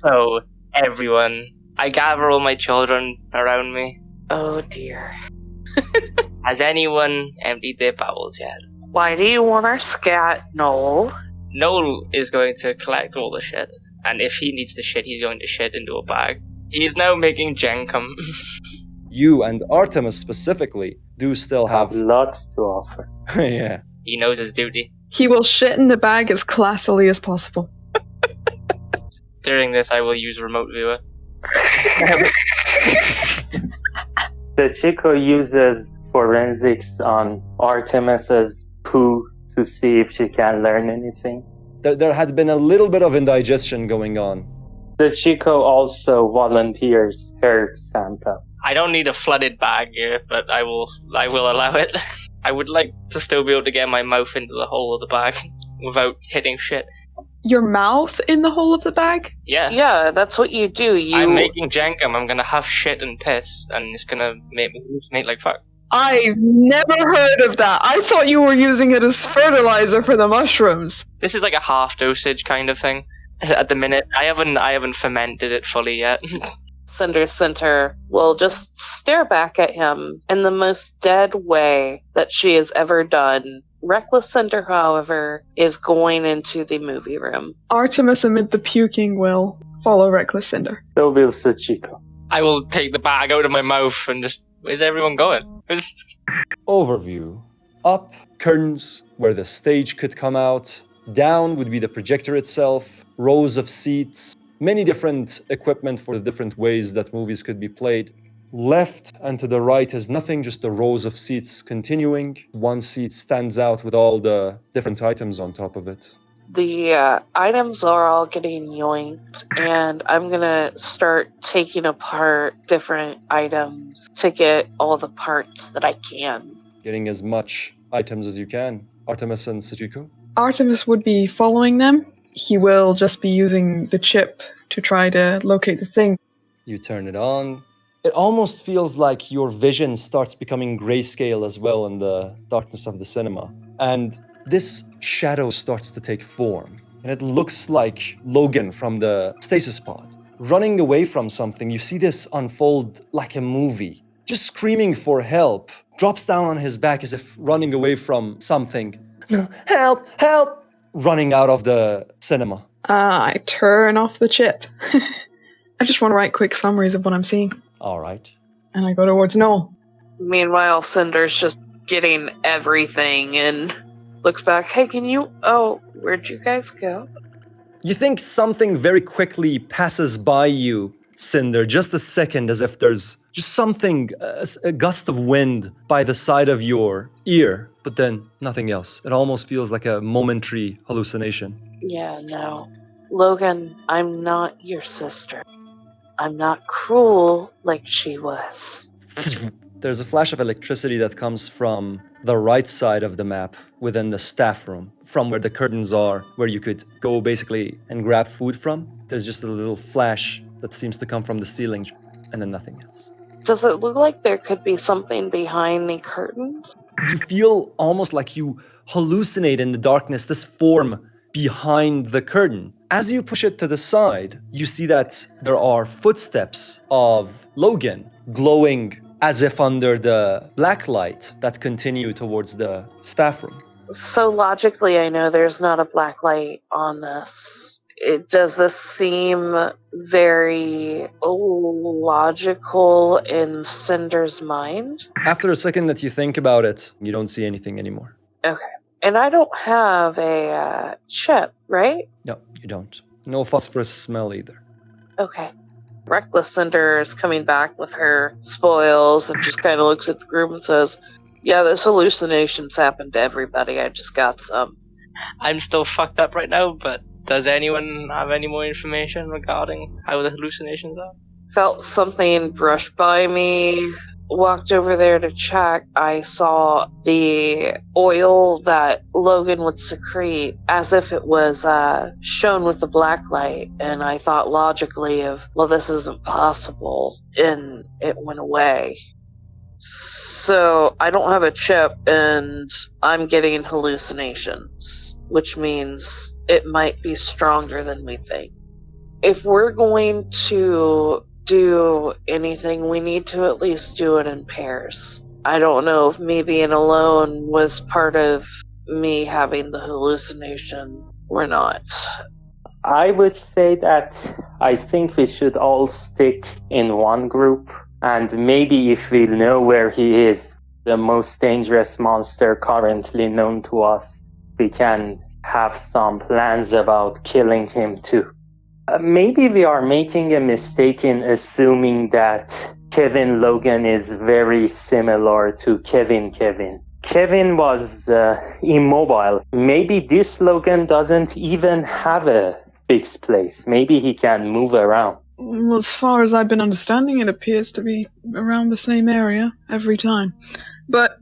So, everyone, I gather all my children around me. Oh dear. Has anyone emptied their bowels yet? Why do you want our scat, Noel? Noel is going to collect all the shit, and if he needs to shit, he's going to shit into a bag. He's now making jenkum. You and Artemis specifically do still have lots to offer. yeah. He knows his duty. He will shit in the bag as classily as possible. During this, I will use remote viewer. The Chico uses forensics on Artemis's poo to see if she can learn anything. There had been a little bit of indigestion going on. The Chico also volunteers her sample. I don't need a flooded bag here, but I will allow it. I would like to still be able to get my mouth into the hole of the bag without hitting shit. Your mouth in the hole of the bag? Yeah. Yeah, that's what you do. I'm making jenkum. I'm gonna have shit and piss, and it's gonna make me hallucinate like fuck. I've never heard of that. I thought you were using it as fertilizer for the mushrooms. This is like a half dosage kind of thing. At the minute, I haven't fermented it fully yet. Cinder Center will just stare back at him in the most dead way that she has ever done. Reckless Cinder, however, is going into the movie room. Artemis, amid the puking, will follow Reckless Cinder. So will Sachiko. I will take the bag out of my mouth and just... Where's everyone going? Overview. Up, curtains where the stage could come out. Down would be the projector itself. Rows of seats. Many different equipment for the different ways that movies could be played. Left and to the right is nothing, just the rows of seats continuing. One seat stands out with all the different items on top of it. The items are all getting yoinked, and I'm gonna start taking apart different items to get all the parts that I can. Getting as much items as you can. Artemis and Sachiko? Artemis would be following them. He will just be using the chip to try to locate the thing. You turn it on. It almost feels like your vision starts becoming grayscale as well in the darkness of the cinema. And this shadow starts to take form. And it looks like Logan from the stasis pod. Running away from something, you see this unfold like a movie. Just screaming for help. Drops down on his back as if running away from something. No, help, help! Running out of the cinema. I turn off the chip. I just want to write quick summaries of what I'm seeing. All right. And I go towards Noel. Meanwhile, Cinder's just getting everything and looks back. Hey, where'd you guys go? You think something very quickly passes by you, Cinder, just a second, as if there's just something, a gust of wind by the side of your ear, but then nothing else. It almost feels like a momentary hallucination. Yeah, no. Logan, I'm not your sister. I'm not cruel like she was. There's a flash of electricity that comes from the right side of the map within the staff room, from where the curtains are, where you could go basically and grab food from. There's just a little flash that seems to come from the ceiling, and then nothing else. Does it look like there could be something behind the curtains? You feel almost like you hallucinate in the darkness, this form behind the curtain. As you push it to the side, you see that there are footsteps of Logan glowing as if under the black light that continue towards the staff room. So logically, I know there's not a black light on this. Does this seem very logical in Cinder's mind? After a second that you think about it, you don't see anything anymore. Okay. And I don't have a chip, right? No, you don't. No phosphorus smell either. Okay. Reckless Cinder is coming back with her spoils and just kind of looks at the group and says, yeah, this hallucination's happened to everybody. I just got some. I'm still fucked up right now, but does anyone have any more information regarding how the hallucinations are? Felt something brush by me. Walked over there to check. I saw the oil that Logan would secrete as if it was shown with the black light, and I thought logically of, well, this isn't possible, and it went away. So I don't have a chip, and I'm getting hallucinations, which means it might be stronger than we think. if we're going to do anything, we need to at least do it in pairs. I don't know if me being alone was part of me having the hallucination or not. I would say that I think we should all stick in one group, and maybe if we know where he is, the most dangerous monster currently known to us, we can have some plans about killing him too. Maybe we are making a mistake in assuming that Kevin Logan is very similar to Kevin. Kevin was immobile. Maybe this Logan doesn't even have a fixed place. Maybe he can move around. Well, as far as I've been understanding, it appears to be around the same area every time. But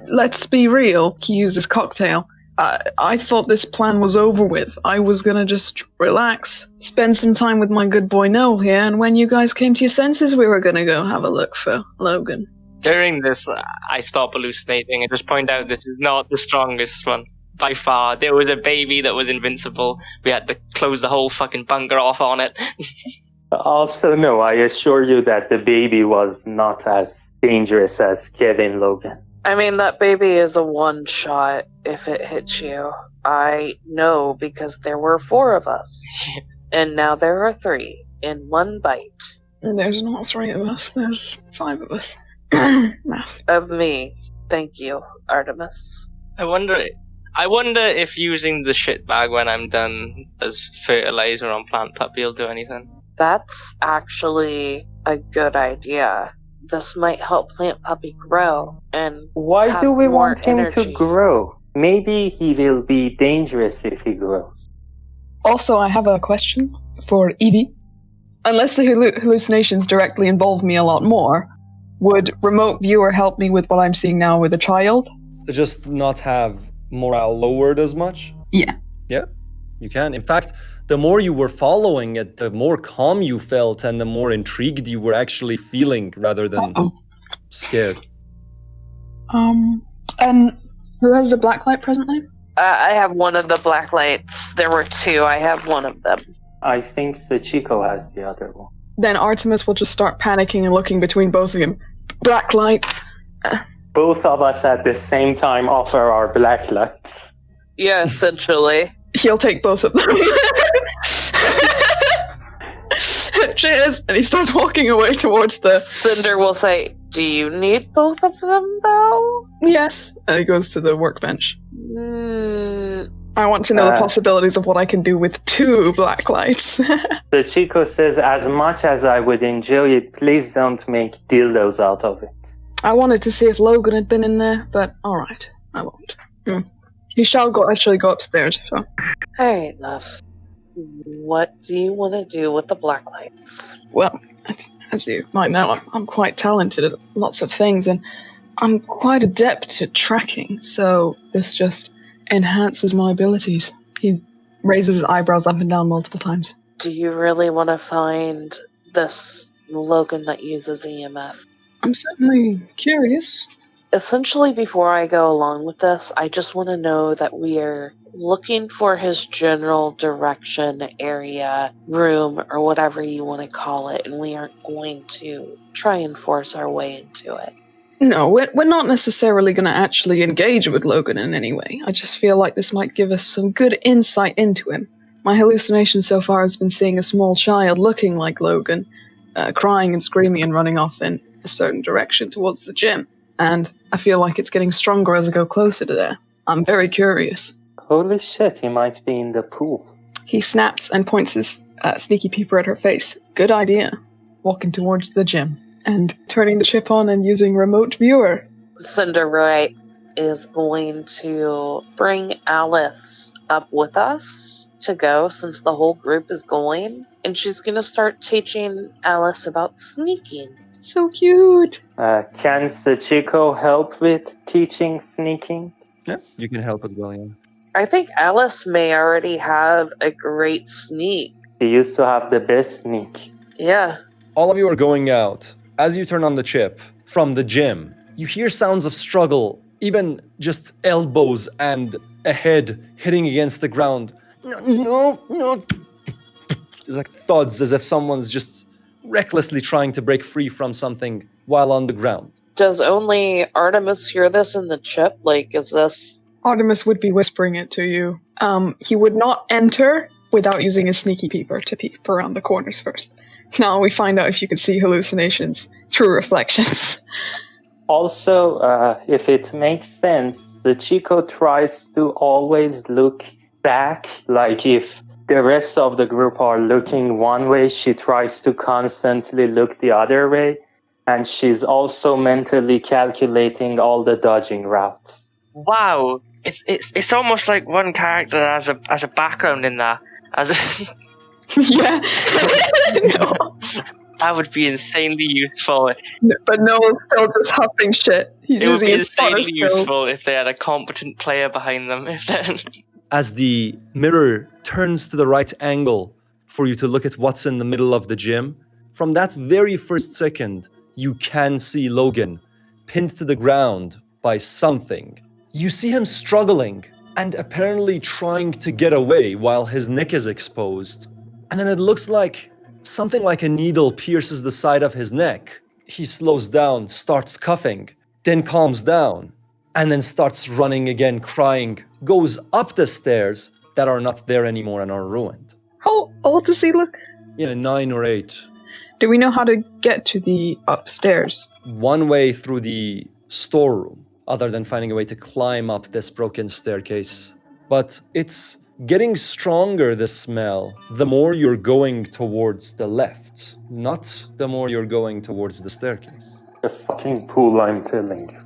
let's be real. He used this cocktail. I thought this plan was over with. I was gonna just relax, spend some time with my good boy Noel here, and when you guys came to your senses, we were gonna go have a look for Logan. During this, I stop hallucinating and just point out this is not the strongest one. By far, there was a baby that was invincible. We had to close the whole fucking bunker off on it. Also, no, I assure you that the baby was not as dangerous as Kevin Logan. I mean, that baby is a one-shot if it hits you. I know because there were 4 of us. And now there are 3 in one bite. There's not 3 of us, there's 5 of us. Math. Of me. Thank you, Artemis. I wonder if using the shit bag when I'm done as fertilizer on Plant Puppy will do anything. That's actually a good idea. This might help Plant Puppy grow and Why have do we more want him energy. to grow? Maybe he will be dangerous if he grows. Also, I have a question for Evie. Unless the hallucinations directly involve me a lot more, would remote viewer help me with what I'm seeing now with a child? To just not have morale lowered as much? Yeah. Yeah, you can. In fact, the more you were following it, the more calm you felt and the more intrigued you were actually feeling rather than scared. And who has the black light presently? I have one of the black lights. There were 2. I have one of them. I think Succ has the other one. Then Artemis will just start panicking and looking between both of them. Black light. Both of us at the same time offer our black lights. Yeah, essentially. He'll take both of them. Cheers! And he starts walking away towards the... Cinder will say, do you need both of them, though? Yes. And he goes to the workbench. Mm, I want to know the possibilities of what I can do with 2 black lights. Succ says, as much as I would enjoy it, please don't make dildos out of it. I wanted to see if Logan had been in there, but alright, I won't. He shall actually go upstairs, so... Alright, love. What do you want to do with the black lights? Well, as you might know, I'm quite talented at lots of things, and I'm quite adept at tracking, so this just enhances my abilities. He raises his eyebrows up and down multiple times. Do you really want to find this Logan that uses EMF? I'm certainly curious. Essentially, before I go along with this, I just want to know that we are looking for his general direction, area, room, or whatever you want to call it, and we aren't going to try and force our way into it. No, we're not necessarily going to actually engage with Logan in any way. I just feel like this might give us some good insight into him. My hallucination so far has been seeing a small child looking like Logan, crying and screaming and running off in a certain direction towards the gym. And I feel like it's getting stronger as I go closer to there. I'm very curious. Holy shit, he might be in the pool. He snaps and points his sneaky peeper at her face. Good idea. Walking towards the gym and turning the chip on and using remote viewer. Cinderella is going to bring Alice up with us to go since the whole group is going. And she's going to start teaching Alice about sneaking. So cute. Can Succ help with teaching sneaking? Yeah, you can help as well, yeah. I think Alice may already have a great sneak. He used to have the best sneak. Yeah. All of you are going out. As you turn on the chip from the gym, you hear sounds of struggle, even just elbows and a head hitting against the ground. No. like thuds as if someone's just recklessly trying to break free from something while on the ground. Does only Artemis hear this in the chip? Like, is this... Artemis would be whispering it to you. He would not enter without using his sneaky peeper to peep around the corners first. Now we find out if you can see hallucinations through reflections. Also, if it makes sense, the Chico tries to always look back. Like if the rest of the group are looking one way, she tries to constantly look the other way. And she's also mentally calculating all the dodging routes. Wow, it's almost like one character has a background in that. Yeah. No. That would be insanely useful. But Noel's still just huffing shit. He's It would using be his spotter insanely skill. useful if they had a competent player behind them. As the mirror turns to the right angle for you to look at what's in the middle of the gym, from that very first second, you can see Logan pinned to the ground by something. You see him struggling and apparently trying to get away while his neck is exposed. And then it looks like something like a needle pierces the side of his neck. He slows down, starts coughing, then calms down, and then starts running again, crying, goes up the stairs that are not there anymore and are ruined. How old does he look? Yeah, 9 or 8. Do we know how to get to the upstairs? One way through the storeroom, other than finding a way to climb up this broken staircase. But it's getting stronger, the smell, the more you're going towards the left, not the more you're going towards the staircase. The fucking pool, I'm telling you.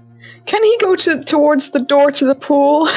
Can he go towards the door to the pool?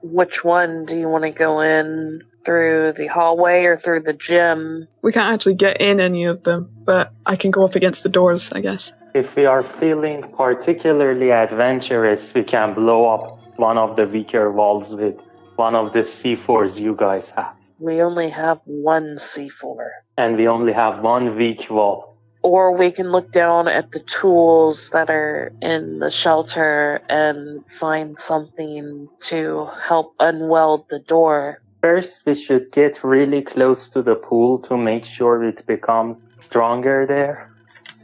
Which one do you want to go in? Through the hallway or through the gym? We can't actually get in any of them, but I can go up against the doors, I guess. If we are feeling particularly adventurous, we can blow up one of the weaker walls with one of the C4s you guys have. We only have one C4. And we only have one weak wall. Or we can look down at the tools that are in the shelter and find something to help unweld the door. First, we should get really close to the pool to make sure it becomes stronger there.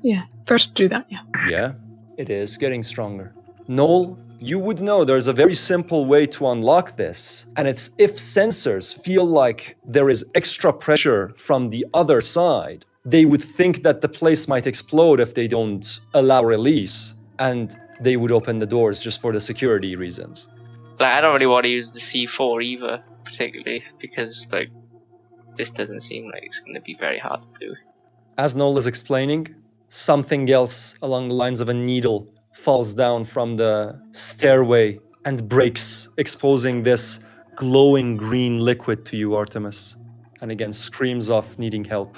Yeah, first do that, yeah. Yeah, it is getting stronger. Noel, you would know there's a very simple way to unlock this, and it's if sensors feel like there is extra pressure from the other side, they would think that the place might explode if they don't allow release, and they would open the doors just for the security reasons. Like, I don't really want to use the C4 either, particularly, because, like, this doesn't seem like it's going to be very hard to do. As Noel is explaining, something else along the lines of a needle falls down from the stairway and breaks, exposing this glowing green liquid to you, Artemis, and again screams off needing help.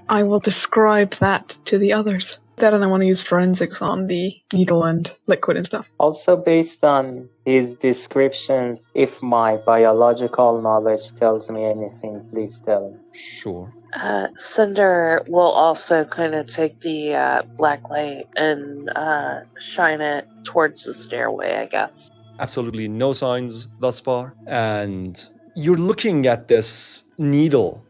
I will describe that to the others. Then I want to use forensics on the needle and liquid and stuff. Also, based on his descriptions, if my biological knowledge tells me anything, please tell me. Sure. Cinder will also kind of take the black light and shine it towards the stairway, I guess. Absolutely no signs thus far. And you're looking at this needle,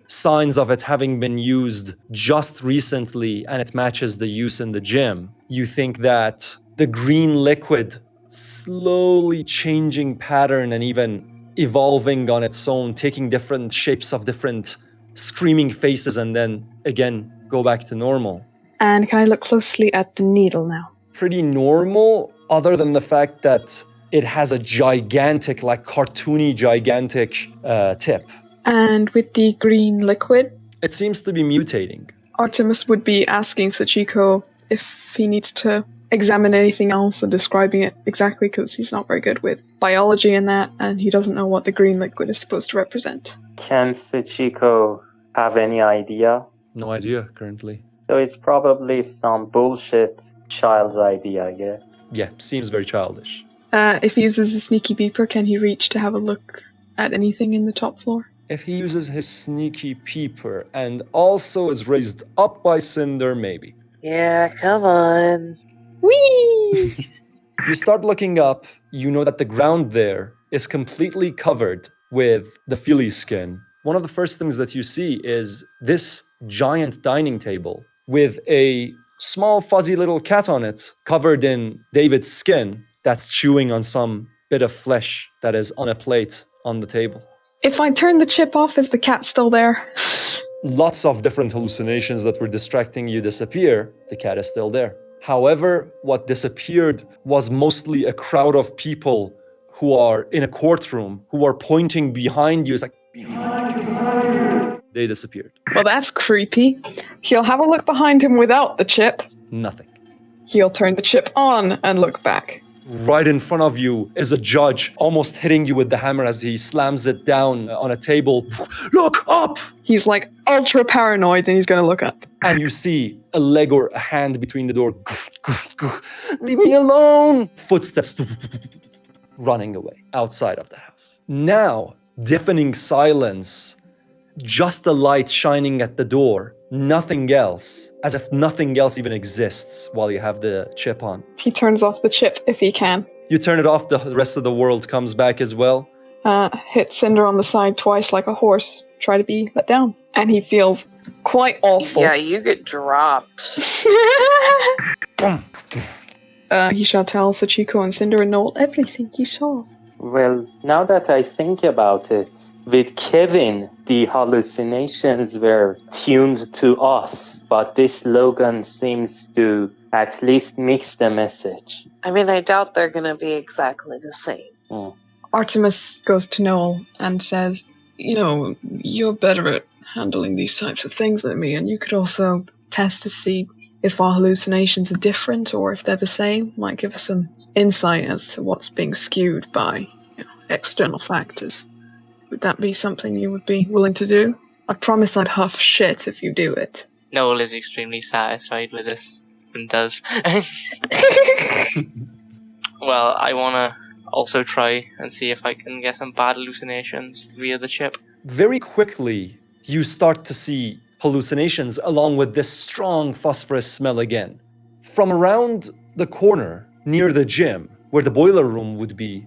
signs of it having been used just recently, and it matches the use in the gym. You think that the green liquid slowly changing pattern and even evolving on its own, taking different shapes of different screaming faces, and then again go back to normal. And can I look closely at the needle now? Pretty normal, other than the fact that it has a gigantic, like cartoony gigantic tip. And with the green liquid, It seems to be mutating. Artemis would be asking Sachiko if he needs to examine anything else and describing it exactly, because he's not very good with biology and that, and he doesn't know what the green liquid is supposed to represent. Can Succ have any idea? No idea currently. So it's probably some bullshit child's idea, yeah? Yeah, seems very childish. If he uses a sneaky beeper, can he reach to have a look at anything in the top floor? If he uses his sneaky peeper and also is raised up by Cinder, maybe. Yeah, come on. Whee! You start looking up, you know that the ground there is completely covered with the feely skin. one of the first things that you see is this giant dining table with a small fuzzy little cat on it, covered in David's skin, that's chewing on some bit of flesh that is on a plate on the table. If I turn the chip off, is the cat still there? Lots of different hallucinations that were distracting you disappear. The cat is still there. However, what disappeared was mostly a crowd of people who are in a courtroom, who are pointing behind you. It's like, behind you. They disappeared. Well, that's creepy. He'll have a look behind him without the chip. Nothing. He'll turn the chip on and look back. Right in front of you is a judge, almost hitting you with the hammer as he slams it down on a table. Look up! He's like ultra paranoid and he's gonna look up. And you see a leg or a hand between the door. Leave me alone! Footsteps running away outside of the house. Now, deafening silence, just the light shining at the door, nothing else, as if nothing else even exists while you have the chip on. He turns off the chip if he can. You turn it off, the rest of the world comes back as well. Hit Cinder on the side twice like a horse. Try to be let down. And he feels quite awful. Yeah, you get dropped. He shall tell Sachiko and Cinder and Noel everything he saw. Well, now that I think about it, with Kevin, the hallucinations were tuned to us, but this Logan seems to at least mix the message. I mean, I doubt they're gonna be exactly the same. Artemis goes to Noel and says, you know, you're better at handling these types of things than me, and you could also test to see if our hallucinations are different or if they're the same. Might give us some insight as to what's being skewed by external factors. Would that be something you would be willing to do? I promise I'd huff shit if you do it. Noel is extremely satisfied with this and does. Well, I want to also try and see if I can get some bad hallucinations via the chip. Very quickly, you start to see hallucinations along with this strong phosphorus smell again. From around the corner, near the gym, where the boiler room would be,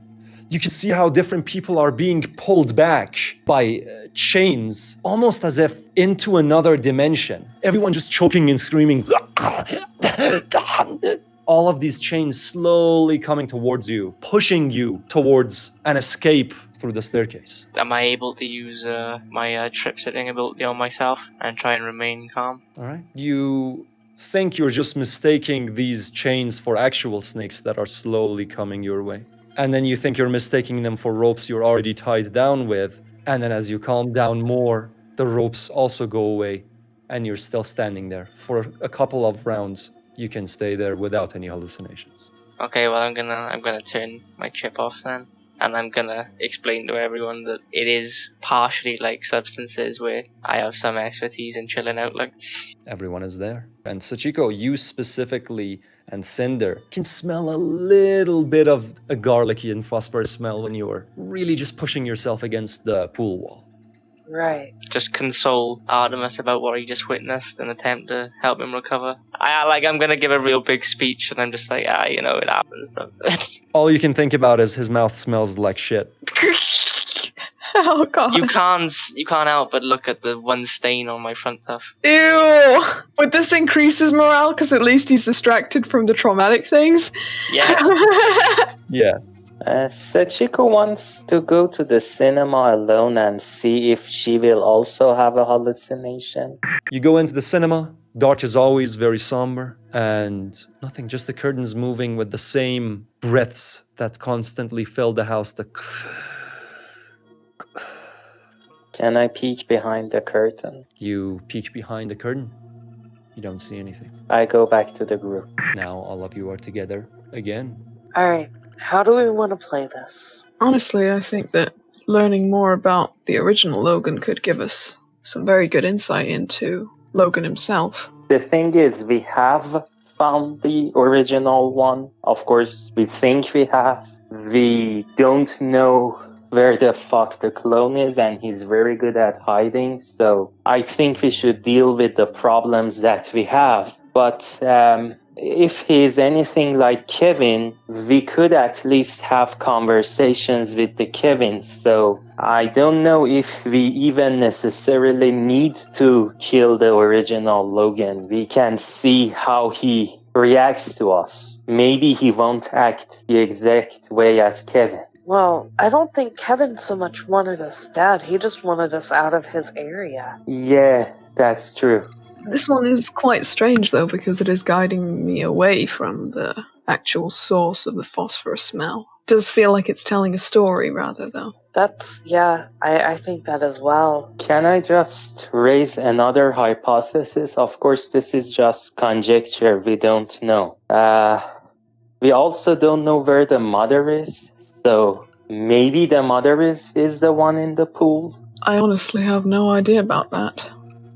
you can see how different people are being pulled back by chains, almost as if into another dimension. Everyone just choking and screaming. All of these chains slowly coming towards you, pushing you towards an escape through the staircase. Am I able to use my trip-sitting ability on myself and try and remain calm? All right. You think you're just mistaking these chains for actual snakes that are slowly coming your way. And then you think you're mistaking them for ropes you're already tied down with. And then as you calm down more, the ropes also go away and you're still standing there. For a couple of rounds, you can stay there without any hallucinations. Okay, well I'm gonna turn my chip off then. And I'm gonna explain to everyone that it is partially like substances where I have some expertise in chilling out like. Everyone is there. And Sachiko, you specifically and Cinder can smell a little bit of a garlicky and phosphorus smell when you are really just pushing yourself against the pool wall. Right. Just console Artemis about what he just witnessed and attempt to help him recover. I'm gonna give a real big speech and I'm just like, it happens, but... All you can think about is his mouth smells like shit. Oh god. You can't help but look at the one stain on my front tooth. Ew! Would this increase his morale? Because at least he's distracted from the traumatic things. Yes. Yes. Sachiko wants to go to the cinema alone and see if she will also have a hallucination. You go into the cinema. Dark is always very somber. And nothing, just the curtains moving with the same breaths that constantly fill the house. Can I peek behind the curtain? You peek behind the curtain. You don't see anything. I go back to the group. Now all of you are together again. Alright, how do we want to play this? Honestly, I think that learning more about the original Logan could give us some very good insight into Logan himself. The thing is, we have found the original one. Of course, we think we have. We don't know where the fuck the clone is, and he's very good at hiding. So I think we should deal with the problems that we have. But if he's anything like Kevin, we could at least have conversations with the Kevins. So I don't know if we even necessarily need to kill the original Logan. We can see how he reacts to us. Maybe he won't act the exact way as Kevin. Well, I don't think Kevin so much wanted us dead. He just wanted us out of his area. Yeah, that's true. This one is quite strange, though, because it is guiding me away from the actual source of the phosphorus smell. It does feel like it's telling a story, rather, though. I think that as well. Can I just raise another hypothesis? Of course, this is just conjecture. We don't know. We also don't know where the mother is. So maybe the mother is the one in the pool? I honestly have no idea about that.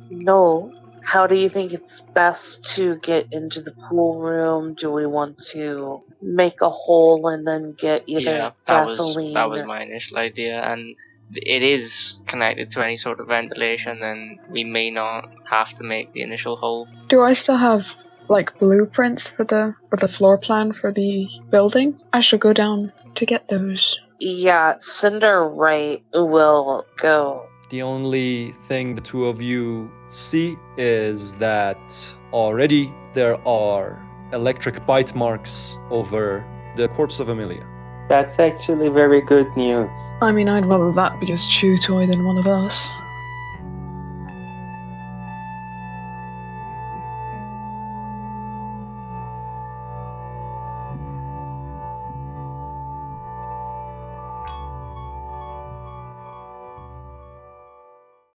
No. How do you think it's best to get into the pool room? Do we want to make a hole and then get either gasoline? That was my initial idea, and it is connected to any sort of ventilation, then we may not have to make the initial hole. Do I still have, like, blueprints for the floor plan for the building? I should go down to get those. Yeah, Cinder Wright will go. The only thing the two of you see is that already there are electric bite marks over the corpse of Amelia. That's actually very good news. I mean, I'd rather that be a chew toy than one of us.